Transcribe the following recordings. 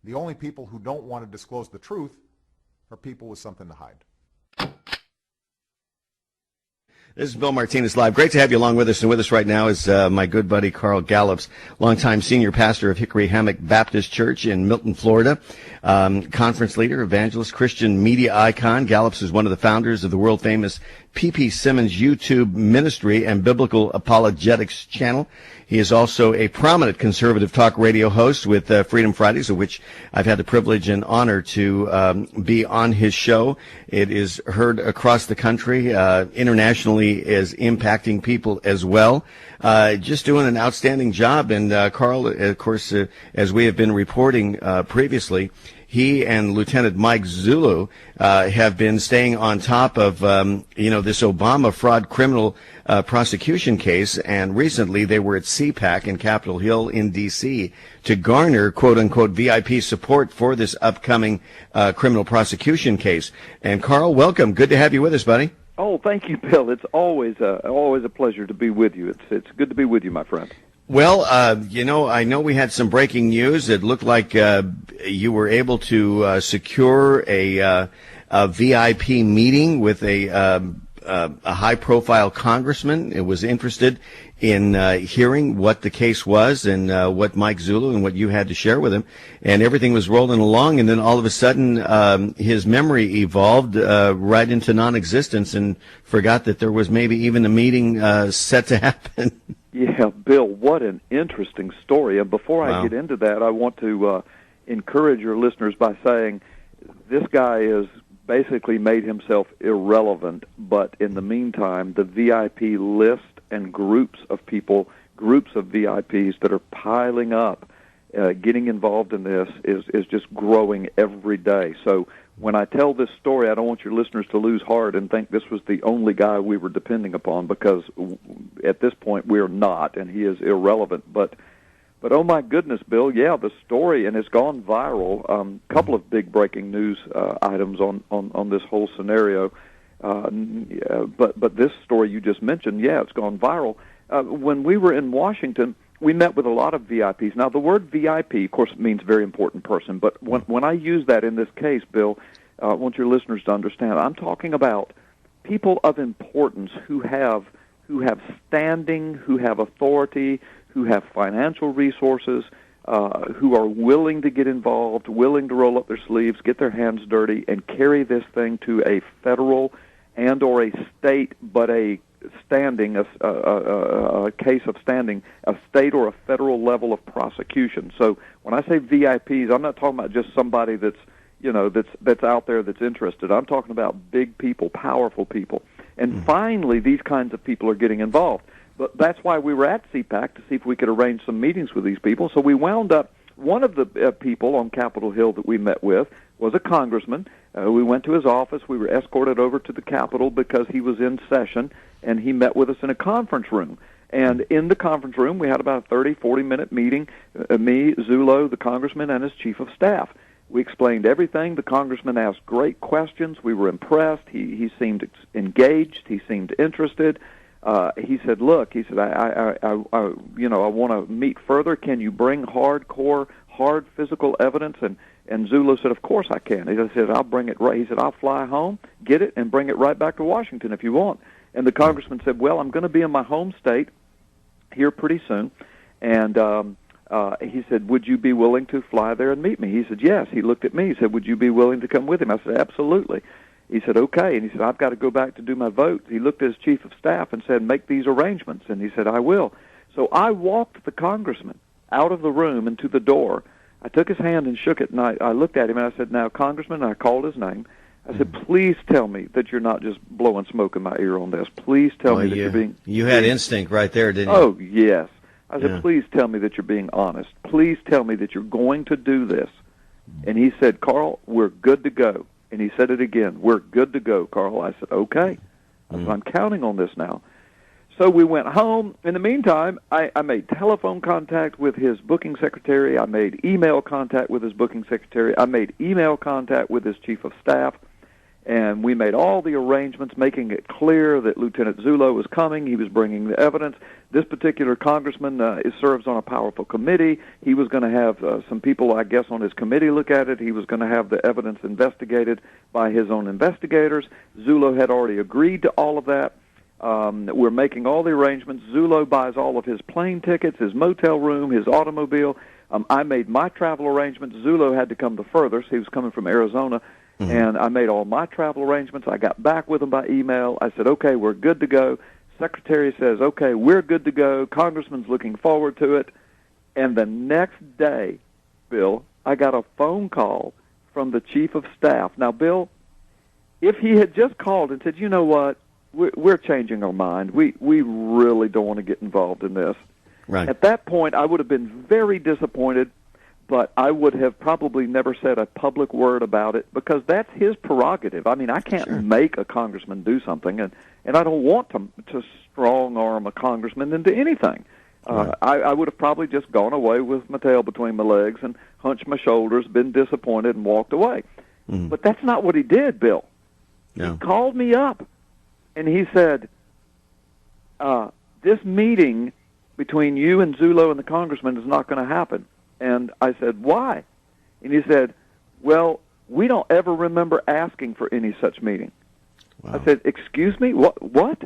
The only people who don't want to disclose the truth are people with something to hide. This is Bill Martinez Live. Great to have you along with us. And with us right now is my good buddy Carl Gallups, longtime senior pastor of Hickory Hammock Baptist Church in Milton, Florida, conference leader, evangelist, Christian media icon. Gallups is one of the founders of the world-famous P.P. Simmons YouTube ministry and biblical apologetics channel. He is also a prominent conservative talk radio host with Freedom Fridays, of which I've had the privilege and honor to be on his show. It is heard across the country, internationally, is impacting people as well. Just doing an outstanding job. And Carl, of course, as we have been reporting previously, he and Lieutenant Mike Zulu have been staying on top of, this Obama fraud criminal prosecution case, and recently they were at CPAC in Capitol Hill in D.C. to garner quote-unquote VIP support for this upcoming criminal prosecution case. And Carl, welcome. Good to have you with us, buddy. Oh, thank you, Bill. It's always a pleasure to be with you. It's good to be with you, my friend. Well, I know we had some breaking news. It looked like you were able to secure a VIP meeting with a high-profile congressman. It was interested in hearing what the case was and what Mike Zulu and what you had to share with him. And everything was rolling along, and then all of a sudden his memory evolved right into non-existence and forgot that there was maybe even a meeting set to happen. Yeah, Bill, what an interesting story. And before Wow. I get into that, I want to encourage your listeners by saying this guy has basically made himself irrelevant, but in the meantime, the VIP list and groups of people, groups of VIPs that are piling up, getting involved in this is just growing every day. So when I tell this story, I don't want your listeners to lose heart and think this was the only guy we were depending upon, because at this point we're not, and he is irrelevant. But oh my goodness, Bill, yeah, the story, and it's gone viral. Couple of big breaking news items on this whole scenario. But this story you just mentioned, yeah, it's gone viral. When we were in Washington, we met with a lot of VIPs. Now, the word VIP, of course, means very important person, but when I use that in this case, Bill, I want your listeners to understand, I'm talking about people of importance who have standing, who have authority, who have financial resources, who are willing to get involved, willing to roll up their sleeves, get their hands dirty, and carry this thing to a federal and or a state, but a standing, a case of standing, a state or a federal level of prosecution. So when I say VIPs, I'm not talking about just somebody that's out there that's interested. I'm talking about big people, powerful people. And finally, these kinds of people are getting involved. But that's why we were at CPAC, to see if we could arrange some meetings with these people. So we wound up, one of the people on Capitol Hill that we met with was a congressman. We went to his office. We were escorted over to the Capitol because he was in session, and he met with us in a conference room. And in the conference room, we had about a 30, 40-minute meeting, me, Zulo, the congressman, and his chief of staff. We explained everything. The congressman asked great questions. We were impressed. He seemed engaged. He seemed interested. He said, "Look," he said, I want to meet further. Can you bring hard physical evidence?" And Zulu said, "Of course I can." He said, "I'll bring it right." He said, "I'll fly home, get it, and bring it right back to Washington if you want." And the congressman said, "Well, I'm going to be in my home state here pretty soon," and he said, "Would you be willing to fly there and meet me?" He said, "Yes." He looked at me. He said, "Would you be willing to come with him?" I said, "Absolutely." He said, "Okay." And he said, "I've got to go back to do my vote." He looked at his chief of staff and said, "Make these arrangements." And he said, "I will." So I walked the congressman out of the room and to the door. I took his hand and shook it, and I looked at him, and I said, "Now, Congressman," and I called his name. I said, "Please tell me that you're not just blowing smoke in my ear on this. Please tell me that you're being..." You had instinct right there, didn't you? Oh, yes. I said, "Please tell me that you're being honest. Please tell me that you're going to do this." And he said, "Carl, we're good to go." And he said it again, "We're good to go, Carl." I said, "Okay." I said, "I'm counting on this now." So we went home. In the meantime, I made telephone contact with his booking secretary. I made email contact with his booking secretary. I made email contact with his chief of staff. and we made all the arrangements, making it clear that Lieutenant Zullo was coming. He was bringing the evidence. This particular congressman serves on a powerful committee. He was going to have some people, I guess, on his committee look at it. He was going to have the evidence investigated by his own investigators. Zullo had already agreed to all of that. We're making all the arrangements. Zullo buys all of his plane tickets, his motel room, his automobile. I made my travel arrangements. Zullo had to come the furthest. He was coming from Arizona. Mm-hmm. And I made all my travel arrangements. I got back with him by email. I said, okay, we're good to go. Secretary says, okay, we're good to go. Congressman's looking forward to it. And the next day, Bill, I got a phone call from the chief of staff. Now, Bill, if he had just called and said, you know what, we're changing our mind. We really don't want to get involved in this. Right. At that point, I would have been very disappointed, but I would have probably never said a public word about it because that's his prerogative. I mean, I can't make a congressman do something, and I don't want to strong-arm a congressman into anything. Right. I would have probably just gone away with my tail between my legs and hunched my shoulders, been disappointed, and walked away. Mm. But that's not what he did, Bill. No. He called me up, and he said, this meeting between you and Zullo and the congressman is not going to happen. And I said, why? And he said, well, we don't ever remember asking for any such meeting. Wow. I said, excuse me, what?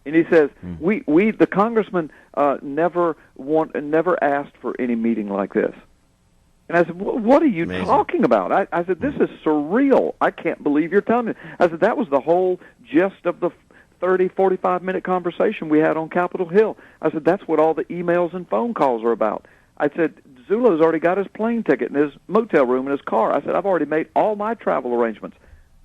And he says, we the congressman never asked for any meeting like this. And I said, what are you talking about? I said, this is surreal. I can't believe you're telling me. I said, that was the whole gist of the 30, 45-minute conversation we had on Capitol Hill. I said, that's what all the emails and phone calls are about. I said, Zullo's already got his plane ticket and his motel room in his car. I said, I've already made all my travel arrangements.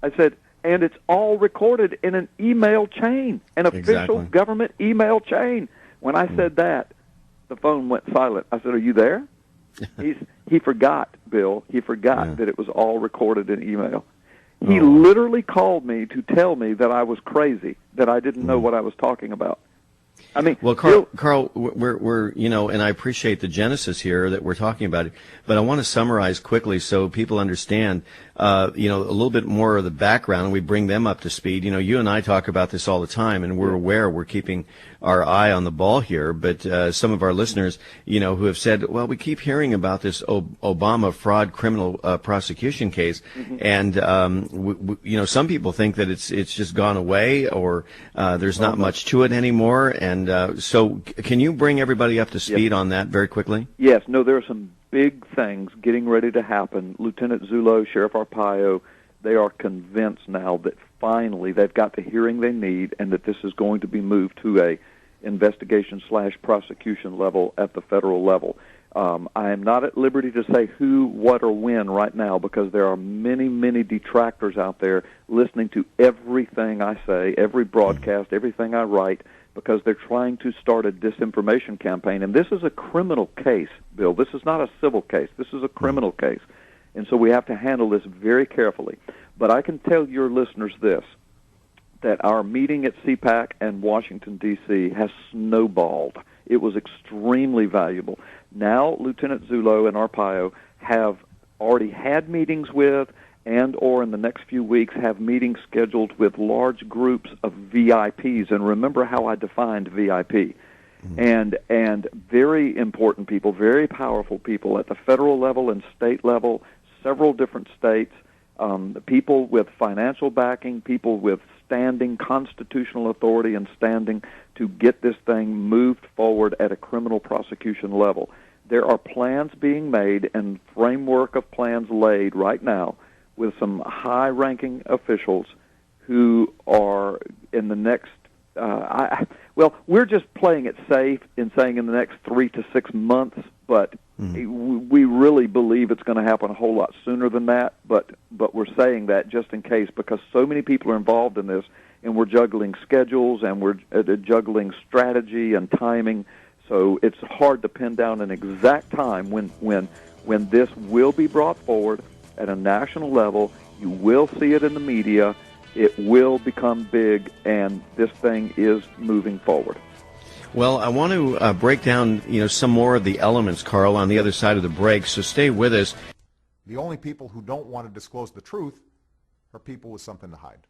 I said, and it's all recorded in an email chain, an official government email chain. When I said that, the phone went silent. I said, are you there? He forgot, Bill. He forgot that it was all recorded in email. He literally called me to tell me that I was crazy, that I didn't know what I was talking about. I mean, well, Carl, we're and I appreciate the genesis here that we're talking about it, but I want to summarize quickly so people understand, a little bit more of the background, and we bring them up to speed. You and I talk about this all the time, and we're aware we're keeping our eye on the ball here. But some of our listeners, who have said, well, we keep hearing about this Obama fraud criminal prosecution case, and some people think that it's just gone away, or there's not much to it anymore. And so, can you bring everybody up to speed on that very quickly? Yes. No, there are some big things getting ready to happen. Lieutenant Zullo, Sheriff Arpaio, they are convinced now that finally they've got the hearing they need and that this is going to be moved to a investigation/prosecution level at the federal level. I am not at liberty to say who, what, or when right now because there are many, many detractors out there listening to everything I say, every broadcast, everything I write, because they're trying to start a disinformation campaign. And this is a criminal case, Bill. This is not a civil case. This is a criminal case. And so we have to handle this very carefully. But I can tell your listeners this, that our meeting at CPAC and Washington, D.C. has snowballed. It was extremely valuable. Now Lieutenant Zullo and Arpaio have already had meetings with and or in the next few weeks have meetings scheduled with large groups of VIPs. And remember how I defined VIP. And very important people, very powerful people at the federal level and state level, several different states, people with financial backing, people with standing constitutional authority and standing to get this thing moved forward at a criminal prosecution level. There are plans being made and framework of plans laid right now with some high-ranking officials who are in the next, we're just playing it safe in saying in the next 3 to 6 months, but we really believe it's going to happen a whole lot sooner than that, but we're saying that just in case because so many people are involved in this, and we're juggling schedules, and we're juggling strategy and timing, so it's hard to pin down an exact time when this will be brought forward at a national level. You will see it in the media. It will become big, and this thing is moving forward. Well, I want to break down, some more of the elements, Carl, on the other side of the break, so stay with us. The only people who don't want to disclose the truth or people with something to hide.